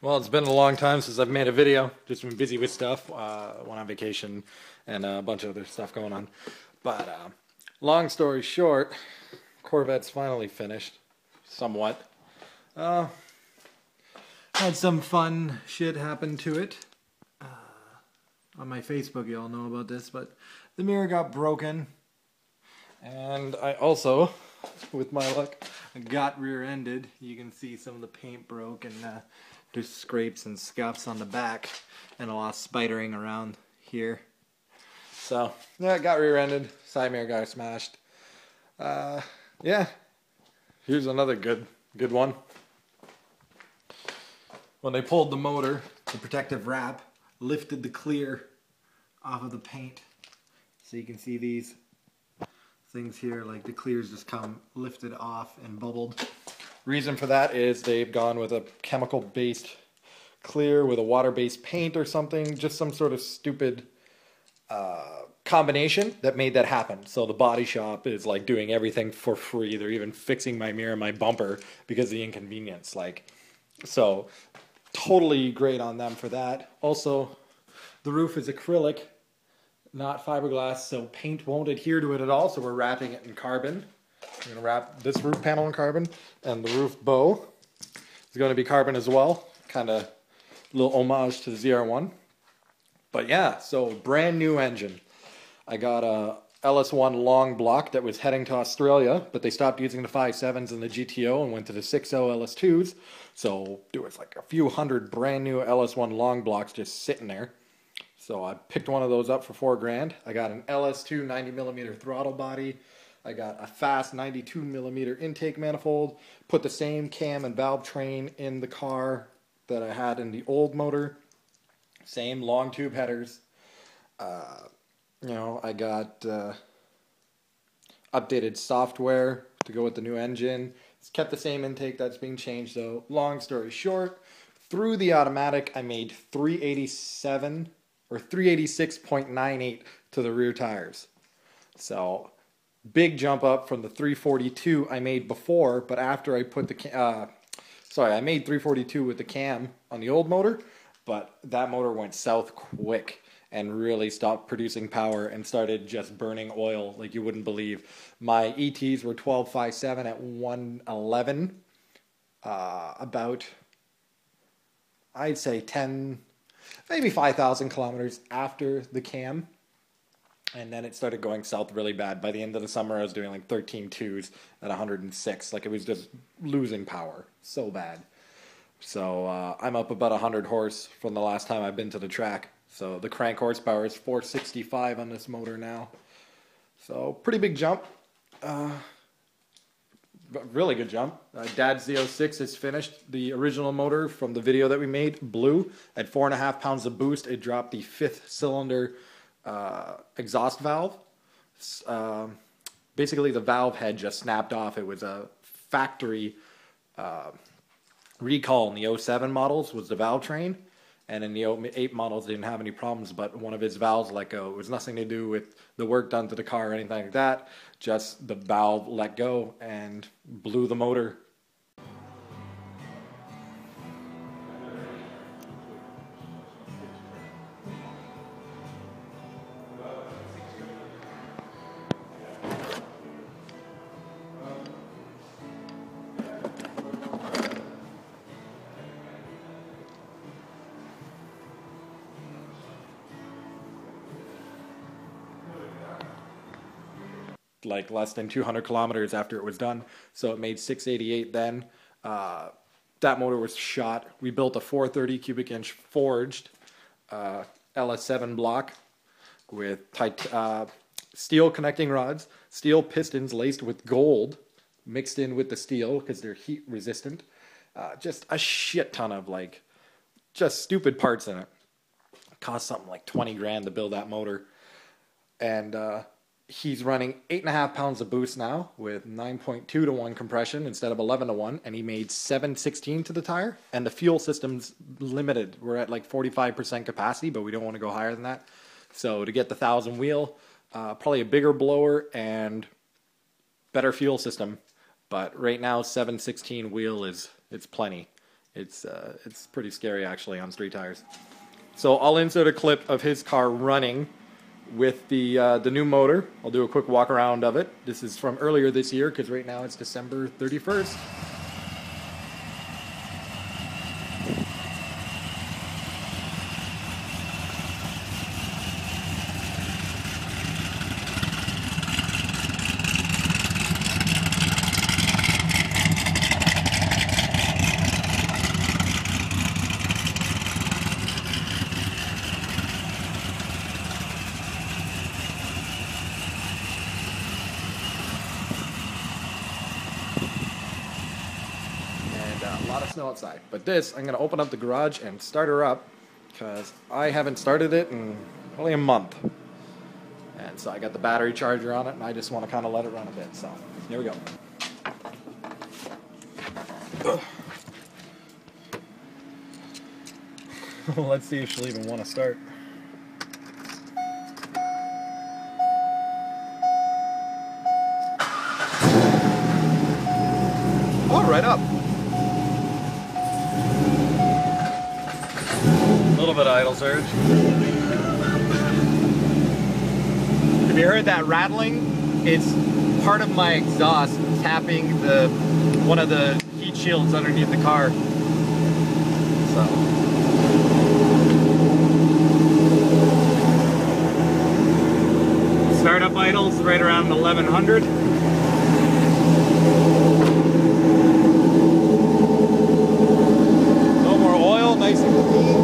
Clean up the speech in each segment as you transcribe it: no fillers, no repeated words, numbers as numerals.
Well, it's been a long time since I've made a video. Just been busy with stuff. Went on vacation and a bunch of other stuff going on. But long story short, Corvette's finally finished, somewhat. Had some fun shit happen to it. On my Facebook, you all know about this, but the mirror got broken. And I also, with my luck, got rear-ended. You can see some of the paint broke and there's scrapes and scuffs on the back and a lot of spidering around here. So, yeah, it got rear-ended. Side mirror got smashed. Yeah, here's another good one. When they pulled the motor, the protective wrap lifted the clear off of the paint. So you can see these things here, like the clears just come lifted off and bubbled. Reason for that is they've gone with a chemical-based clear with a water-based paint or something, just some sort of stupid combination that made that happen. So the body shop is like doing everything for free. They're even fixing my mirror and my bumper because of the inconvenience. So totally great on them for that. Also, the roof is acrylic, not fiberglass, so paint won't adhere to it at all, so we're wrapping it in carbon. We're going to wrap this roof panel in carbon, and the roof bow is going to be carbon as well. Kind of a little homage to the ZR1. But yeah, so brand new engine. I got a LS1 long block that was heading to Australia, but they stopped using the 5.7s and the GTO and went to the 6.0 LS2s. So there was like a few hundred brand new LS1 long blocks just sitting there. So I picked one of those up for $4,000. I got an LS2 90mm throttle body. I got a fast 92mm intake manifold. Put the same cam and valve train in the car that I had in the old motor. Same long tube headers. I got updated software to go with the new engine. It's kept the same intake that's being changed though. Long story short, through the automatic I made 387 or 386.98 to the rear tires. So big jump up from the 342 I made before, but after I put the I made 342 with the cam on the old motor, but that motor went south quick and really stopped producing power and started just burning oil like you wouldn't believe. My ETs were 12.57 at 111, about, I'd say 10, maybe 5,000 kilometers after the cam. And then it started going south really bad. By the end of the summer, I was doing like 13.2s at 106. Like it was just losing power so bad. So I'm up about 100 horse from the last time I've been to the track. So the crank horsepower is 465 on this motor now. So pretty big jump. Really good jump. Dad's Z06 is finished. The original motor from the video that we made, blue, at 4.5 pounds of boost. It dropped the 5th cylinder exhaust valve. Basically the valve head just snapped off. It was a factory recall in the 07 models was the valve train, and in the 08 models they didn't have any problems, but one of his valves let go. It was nothing to do with the work done to the car or anything like that, just the valve let go and blew the motor. Like less than 200 kilometers after it was done, so it made 688 then. That motor was shot. We built a 430 cubic inch forged LS7 block with steel connecting rods, steel pistons laced with gold mixed in with the steel because they're heat resistant. Just a shit ton of just stupid parts in it. It cost something like 20 grand to build that motor. And he's running 8.5 pounds of boost now with 9.2 to 1 compression instead of 11 to 1, and he made 716 to the tire, and the fuel system's limited. We're at like 45% capacity, but we don't want to go higher than that. So to get the 1,000 wheel, probably a bigger blower and better fuel system. But right now 716 wheel it's plenty. It's pretty scary actually on street tires. So I'll insert a clip of his car running with the new motor. I'll do a quick walk around of it. This is from earlier this year because right now it's December 31st. A lot of snow outside. But this, I'm going to open up the garage and start her up because I haven't started it in only a month. And so I got the battery charger on it and I just want to kind of let it run a bit. So here we go. Let's see if she'll even want to start. Oh, right up. A little bit of idle surge. Have you heard that rattling? It's part of my exhaust tapping one of the heat shields underneath the car. So. Startup idles right around 1100. No more oil, nice and clean.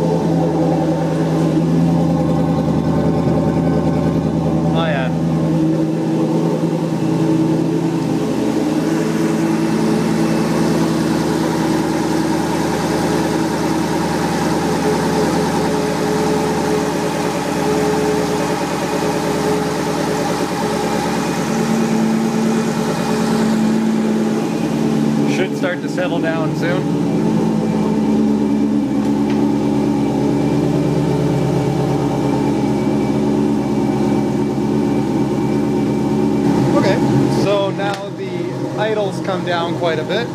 Oh yeah. Should start to settle down soon. Okay, so now the idles come down quite a bit.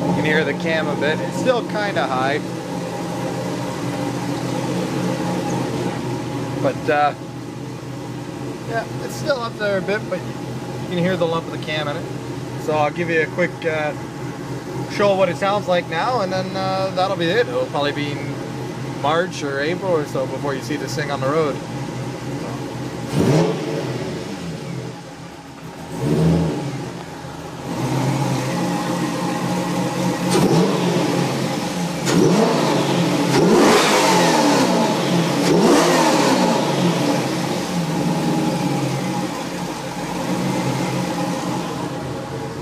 You can hear the cam a bit. It's still kind of high. But yeah, it's still up there a bit, but you can hear the lump of the cam in it. So I'll give you a quick show of what it sounds like now, and then that'll be it. It'll probably be in March or April or so before you see this thing on the road.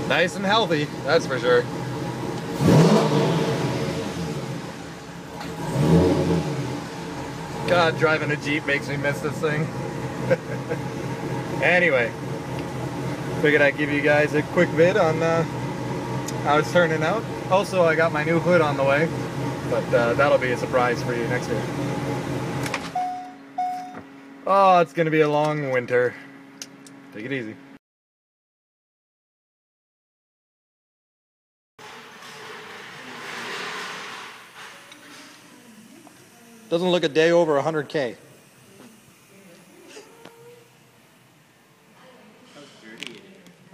Nice and healthy, that's for sure. God, driving a Jeep makes me miss this thing. Anyway, figured I'd give you guys a quick vid on how it's turning out. Also, I got my new hood on the way, but that'll be a surprise for you next year. Oh, it's gonna be a long winter. Take it easy. Doesn't look a day over 100K.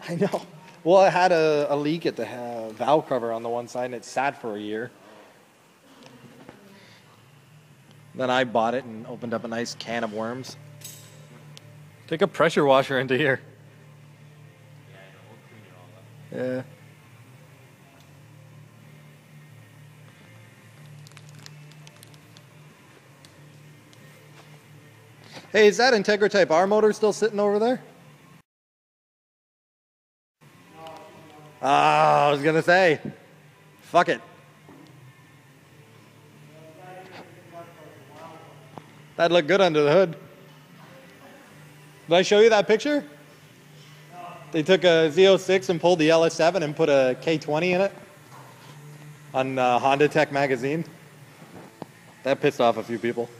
I know. Well, I had a leak at the valve cover on the one side and it sat for a year. Then I bought it and opened up a nice can of worms. Take a pressure washer into here. Yeah. Hey, is that Integra Type R motor still sitting over there? Ah, I was gonna say, fuck it. That'd look good under the hood. Did I show you that picture? They took a Z06 and pulled the LS7 and put a K20 in it on Honda Tech magazine. That pissed off a few people.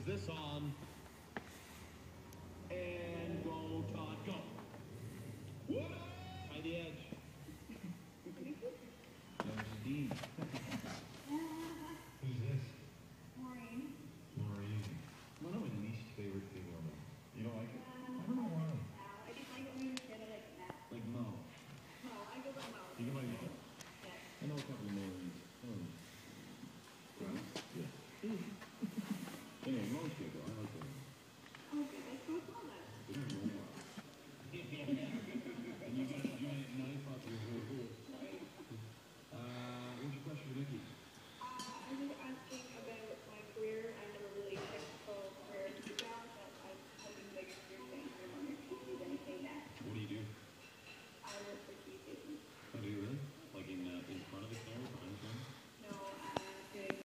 Is this on?